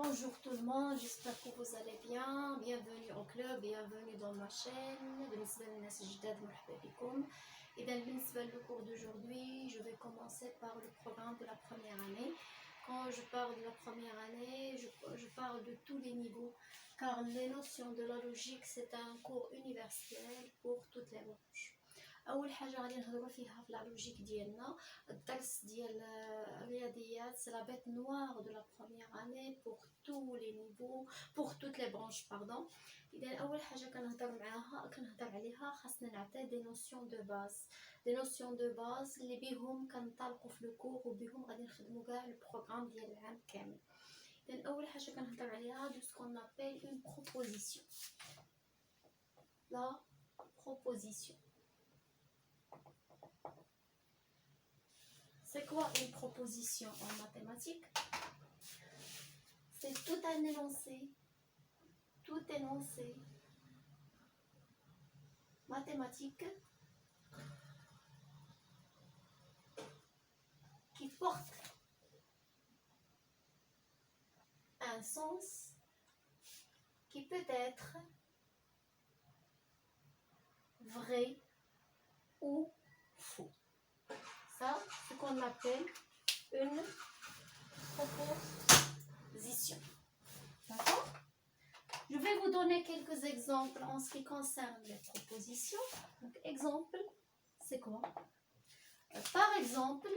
Bonjour tout le monde, j'espère que vous allez bien. Bienvenue au club, bienvenue dans ma chaîne. بالنسبة للناس الجداد مرحبا بكم. إذا بالنسبة للcours d'aujourd'hui, je vais commencer par le programme de la première année. Quand je parle de la première année, je parle de tous les niveaux, car les notions de la logique, c'est un cours universel pour toutes les branches. اول حاجه غادي نهضروا فيها في لا لوجيك ديالنا الدرس ديال الرياضيات سي لا بيت نوار دو لا بروميير اني بور تو لي نيفو بور توت لي برانش باردون. اذا اول حاجه كنهضر عليها خاصنا نعطي دي نوسيون دو باز اللي بيهم كنطلقوا في لو كور وبيهم غادي نخدموا كاع البروغرام ديال العام كامل. اذا اول حاجه كنهضر عليها دو سكون ابل اون بروبوزيسيون. لا بروبوزيسيون. C'est quoi une proposition en mathématiques? C'est tout énoncé mathématique qui porte un sens qui peut être vrai ou faux. Ça, c'est ce qu'on appelle une proposition. D'accord? Je vais vous donner quelques exemples en ce qui concerne les propositions. Donc, exemple, c'est quoi? Par exemple,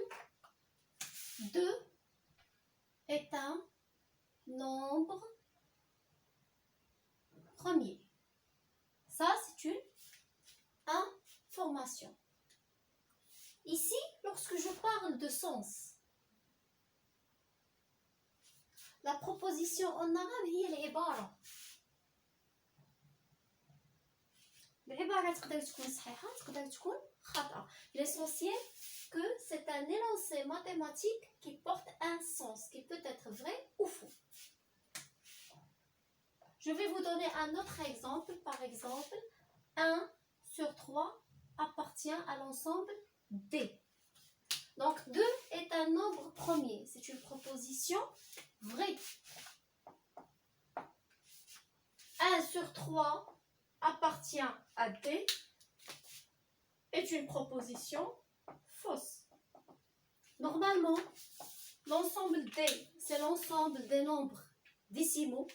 2 est un nombre premier. Ça, c'est une information. Ici, lorsque je parle de sens, la proposition en arabe هي العبارة. العبارة تقدر تكون صحيحة تقدر تكون خطأ. L'essentiel que c'est un énoncé mathématique qui porte un sens qui peut être vrai ou faux. Je vais vous donner un autre exemple. Par exemple, 1 sur 3 appartient à l'ensemble D. Donc 2 est un nombre premier. C'est une proposition vraie. 1 sur 3 appartient à D est une proposition fausse. Normalement, l'ensemble D, c'est l'ensemble des nombres décimaux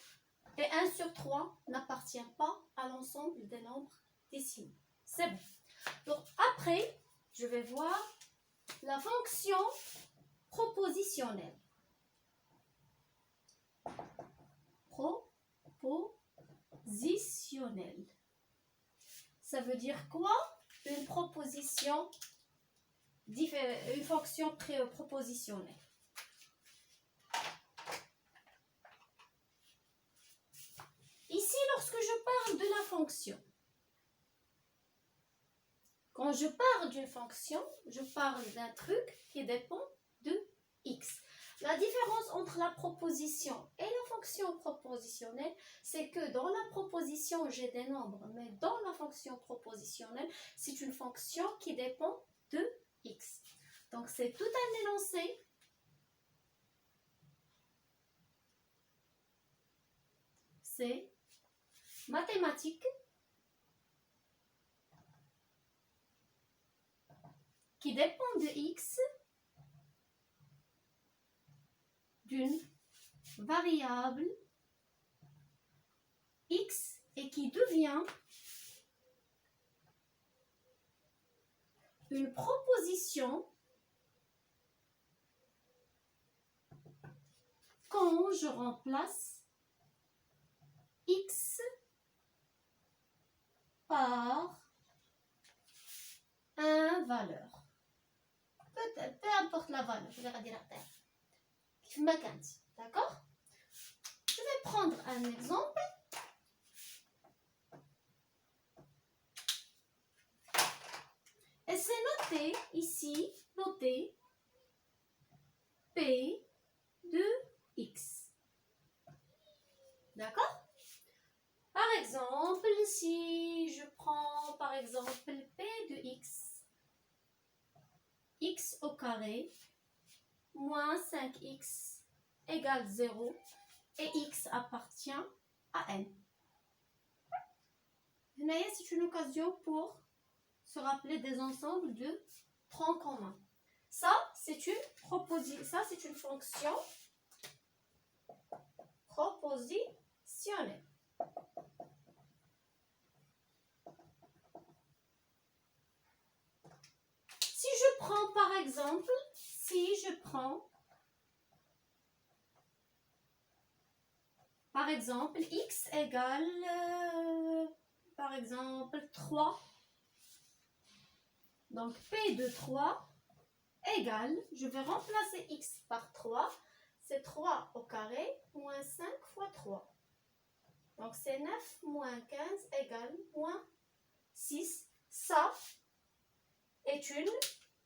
et 1 sur 3 n'appartient pas à l'ensemble des nombres décimaux. C'est bon. Donc après, je vais voir la fonction propositionnelle. Propositionnelle. Ça veut dire quoi? Une proposition, une fonction propositionnelle. Ici, lorsque je parle de la fonction, quand je parle d'une fonction, je parle d'un truc qui dépend de x. La différence entre la proposition et la fonction propositionnelle, c'est que dans la proposition, j'ai des nombres, mais dans la fonction propositionnelle, c'est une fonction qui dépend de x. Donc, c'est tout un énoncé. C'est mathématique qui dépend de x d'une variable x et qui devient une proposition quand je remplace x par un valeur. Peu importe la valeur, je vais dire d'accord? Je vais prendre un exemple. Et c'est noté ici, noté P de X. D'accord? Par exemple, si je prends par exemple P de X, x au carré moins 5x égale 0, et x appartient à n. C'est une occasion pour se rappeler des ensembles de troncs communs. Ça, c'est une proposition. Ça, c'est une fonction propositionnelle. Si je prends par exemple, x égale par exemple 3. Donc P de 3 égale, je vais remplacer x par 3, c'est 3 au carré moins 5 fois 3. Donc c'est 9 moins 15 égale moins 6. Ça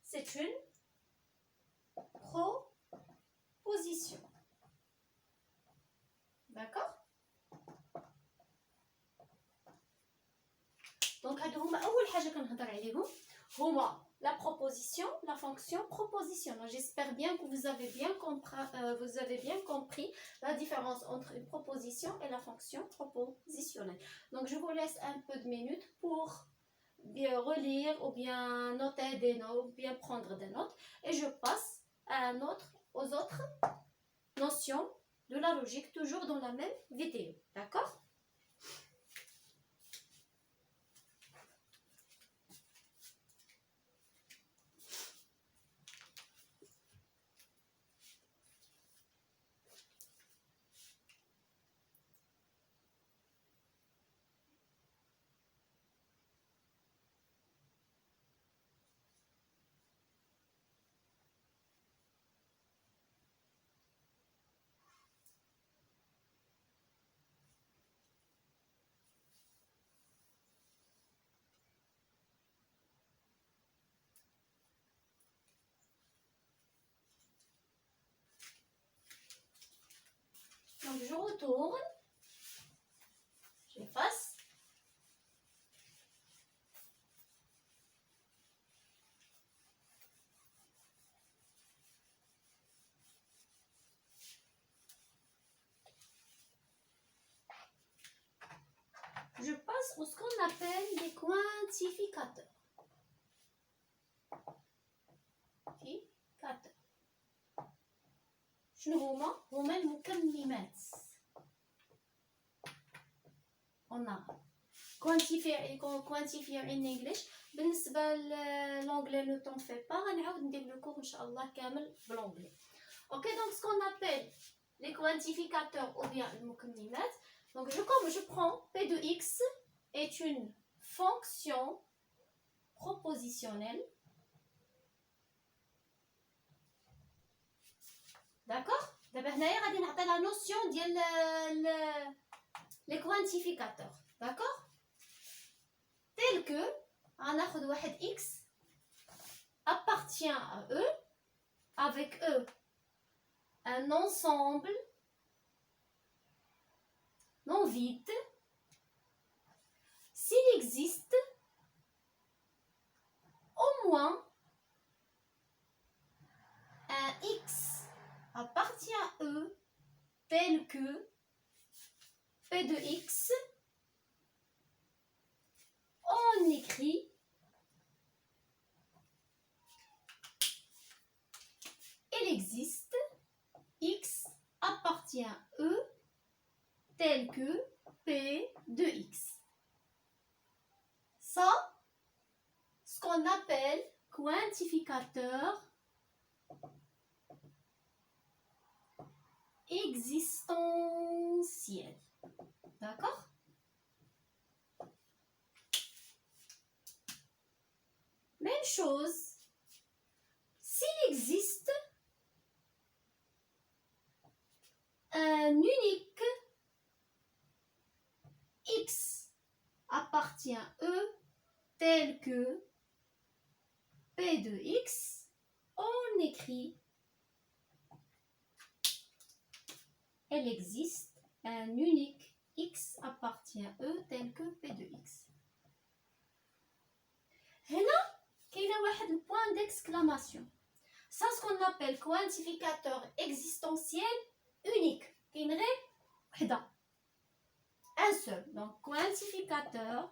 c'est une proposition. D'accord? Donc هادو هما أول حاجة كنهضر عليهم هما la proposition, la fonction propositionnelle. J'espère bien que vous avez bien compris la différence entre une proposition et la fonction propositionnelle. Donc je vous laisse un peu de minutes pour bien relire ou bien noter des notes, ou bien prendre des notes, et je passe aux autres notions de la logique, toujours dans la même vidéo. D'accord? Donc je retourne, j'efface. Je passe à ce qu'on appelle les quantificateurs. شنو هما المكملات. On a quantifier in English. بالنسبة l'anglais ne t'en fais pas, غنعاود ندير le cours إن شاء الله كامل بالanglais. Ok, donc ce qu'on appelle les quantificateurs ou bien المكملات. Donc je prends P de x est une fonction propositionnelle. D'accord? دابا هنايا غادي نعطي la notion ديال les quantificateurs. D'accord? Tel que غناخد واحد x appartient à E, avec E un ensemble non vide s'il existe au moins un x appartient à E tel que P de x, on écrit il existe x appartient à E tel que P de x. Ça, ce qu'on appelle quantificateur existentiel. D'accord? Même chose, s'il existe un unique x appartient à E tel que P de x, on écrit il existe un unique x appartient à E tel que P de x. هنا كاينه واحد البوان d'exclamation. Ça ce qu'on appelle quantificateur existentiel unique. كاين غير un seul. Donc, quantificateur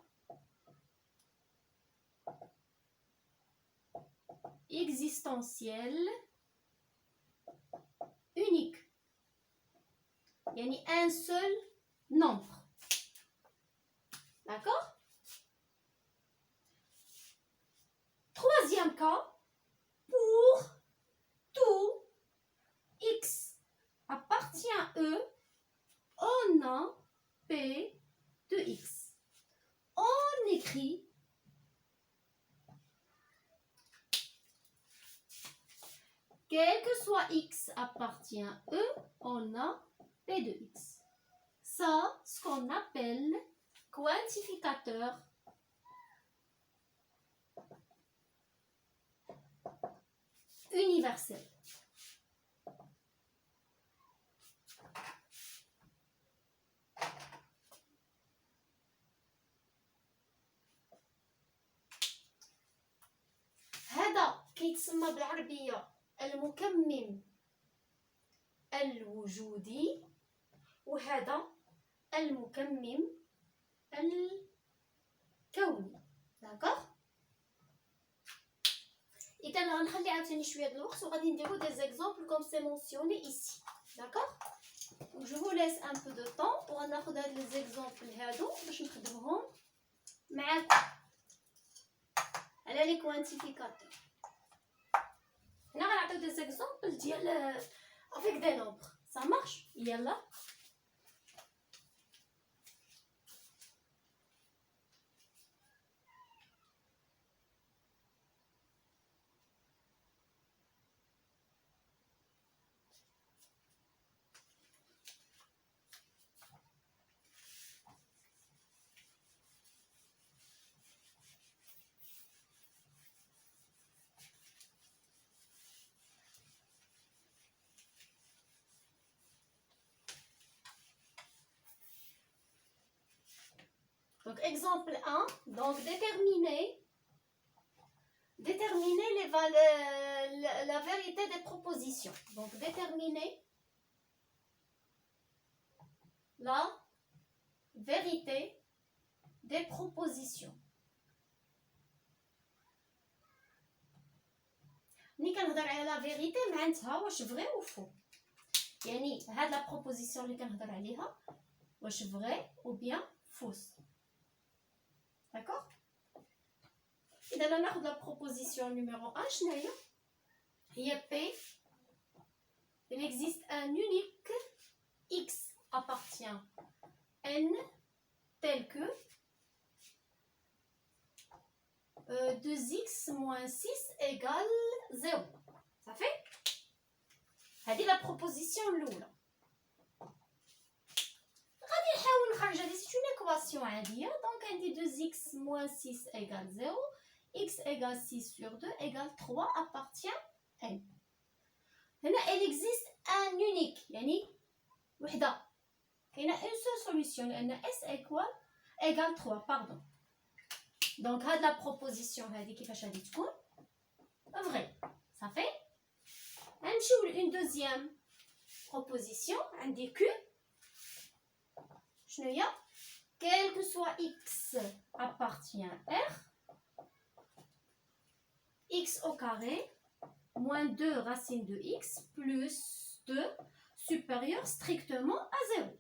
existentiel unique. Il y a un seul nombre. D'accord? Troisième cas, pour tout x appartient à E, on a P de x. On écrit quel que soit x appartient à E, on a P de x. Ça, ce qu'on appelle quantificateur universel. هذا كيتسمى بالعربية المكمم الوجودي، وهذا المكمم الكوني. داكوغ؟ إذا غنخلي عاوتاني شوية د الوقت وغادي نديرو دي زيكزامبل كوم سي مونسيوني إيسي. داكوغ؟ دونك جو فو ليس ان بو دو طون وغناخد هاد لي زيكزامبل هادو باش نخدمهم معاكم على لي كوانتيفيكاتور. هنا غنعطيو دي زيكزامبل ديال افيك دي نومبر. سا مارش؟ يلا. Donc, exemple 1, donc déterminer la vérité des propositions. Donc, déterminer la vérité des propositions. ملي كنهضر على لا فيريتي معناتها واش فري او فو، يعني هاد لا بروبوزيسيون اللي كنهضر عليها واش فري او بيان فوس. داكوغ؟ إذا ناخذ لا بروبوزيسيون نيميرو 1 شناهي؟ هي بي il existe un unique x appartient n tel que 2x moins 6 égale 0. Ça fait? هذه لا بروبوزيسيون الأولى. غادي نحاول نخرج هذه سيت اون ايكواسيون عادية. دونك عندي 2x moins 6 égale 0. x égale 6 sur 2 égale 3 appartient n. هنا il existe un unique يعني وحدة. كاينة une seule solution لأن s égale 3 pardon. Donc هاد لا بروبوزيسيون هادي كيفاش غادي تكون؟ فري. صافي. غنمشيو لأون دوزيام بروبوزيسيون. عندي q شنو هي؟ quel que soit x appartient r, x au carré moins 2 racine de x plus 2 supérieur strictement à 0.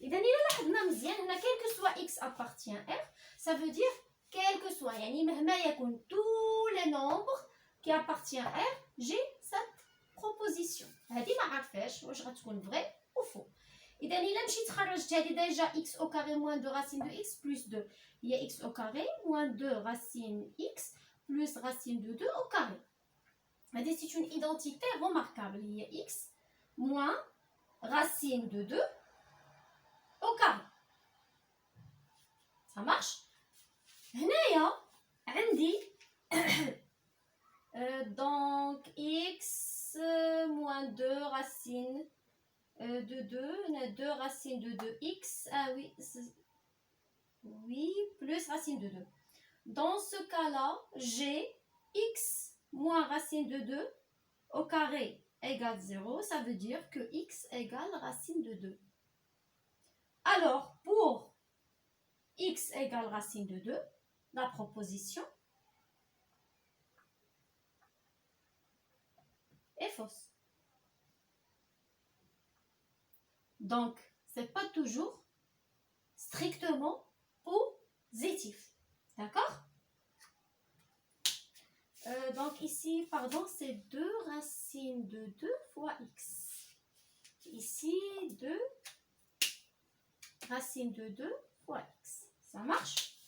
إذا إلا لاحظنا مزيان هنا quel que soit x appartient r, ça veut dire quel que soit يعني مهما يكون tous les nombres qui appartient r, j'ai cette proposition. هذه ما عرفاش واش غتكون vrai ou faux. إذا إلا مشيت خرجت هذه ديجا x au carré moins 2 racine de x plus 2 هي x au carré moins 2 racine x plus racine de 2 au carré. هذه c'est une identité remarquable هي x moins racine de 2 au carré. Ça marche. هنايا عندي donc x moins 2 racine de 2, on a 2 racines de 2x, ah oui, oui, plus racine de 2. Dans ce cas-là, j'ai x moins racine de 2 au carré égale 0, ça veut dire que x égale racine de 2. Alors, pour x égale racine de 2, la proposition est fausse. Donc, ce n'est pas toujours strictement positif. D'accord? Donc ici, pardon, c'est 2 racines de 2 fois x. Ici, 2 racines de 2 fois x. Ça marche?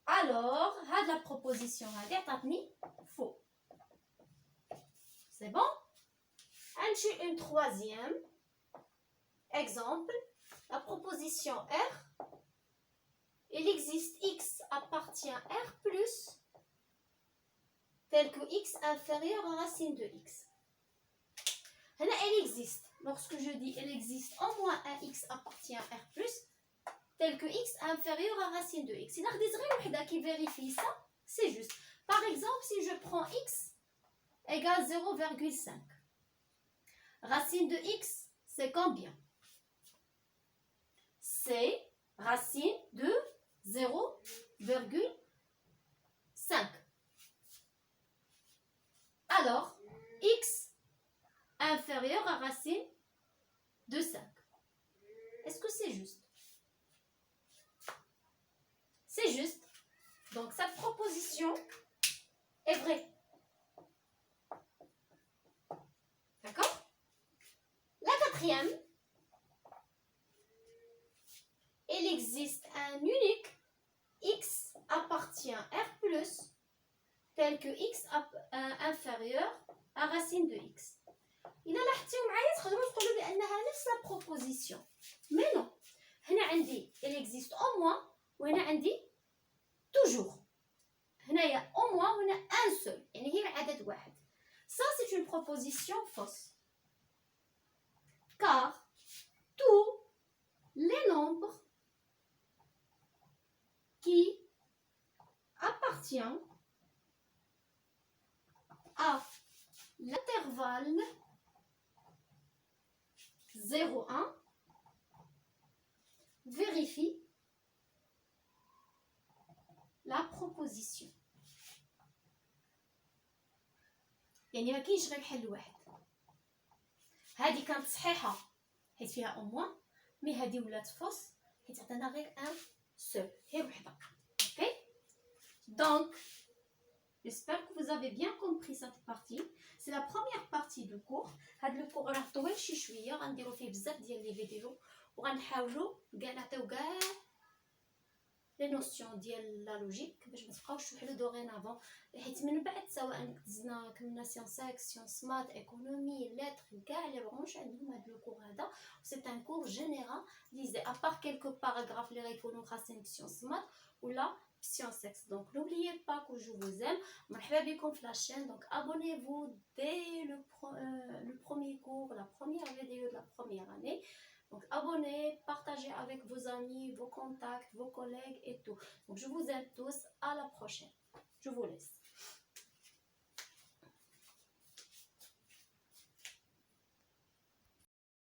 Alors, la proposition faux. C'est bon? J'ai une troisième exemple. La proposition R. Il existe x appartient à R plus tel que x inférieur à racine de x. Là, elle existe. Lorsque je dis elle existe au moins un x appartient à R plus tel que x inférieur à racine de x. Il y a des gens qui vérifient ça, c'est juste. Par exemple, si je prends x égale 0,5. Racine de x, c'est combien? C'est racine de 0,5. Alors, x inférieur à racine de 5. Est-ce que c'est juste? C'est juste. Donc, cette proposition est vraie. D'accord? La quatrième, il existe un unique x appartient à R plus tel que x inférieur à racine de x. إذا لاحظتوا معايا تقدروا تقولوا بأنها نفس la proposition. Mais non. هنا عندي il existe au moins وهنا عندي toujours. هنايا au moins وهنا un seul. يعني هي عدد واحد. Ça c'est une proposition fausse. Car tous les nombres qui appartiennent à l'intervalle 0,1 vérifie la proposition. يعني ما كاينش غير حل واحد. هذه كانت صحيحه حيت فيها او موان، مي هذه ولات فوس حيت عطانا غير ان سول، هي وحده. اوكي دونك j'espère que vous avez bien compris cette partie. C'est la première partie du cours. هذا الكور راه طويل شي شويه، غنديروا فيه بزاف ديال لي فيديو وغنحاولوا كاع نعطيو كاع لي نوسيون ديال لا لوجيك باش ما تبقاوش توحلوا دوغينافون، حيت من بعد سواء كنا سيونس اكس سيونس مات ايكونومي لتر كاع لي برونش عندهم هذا الكور هذا. سي ان كور جينيرال ليزي ابار كيلكو باراغراف اللي غيكونوا خاصين سيونس مات ولا science X. Donc n'oubliez pas que je vous aime. مرحبا بكم في la chaîne. Donc abonnez-vous dès le premier cours, la première vidéo de la première année. Donc abonnez, partagez avec vos amis, vos contacts, vos collègues et tout. Donc je vous aime tous, à la prochaine. Je vous laisse.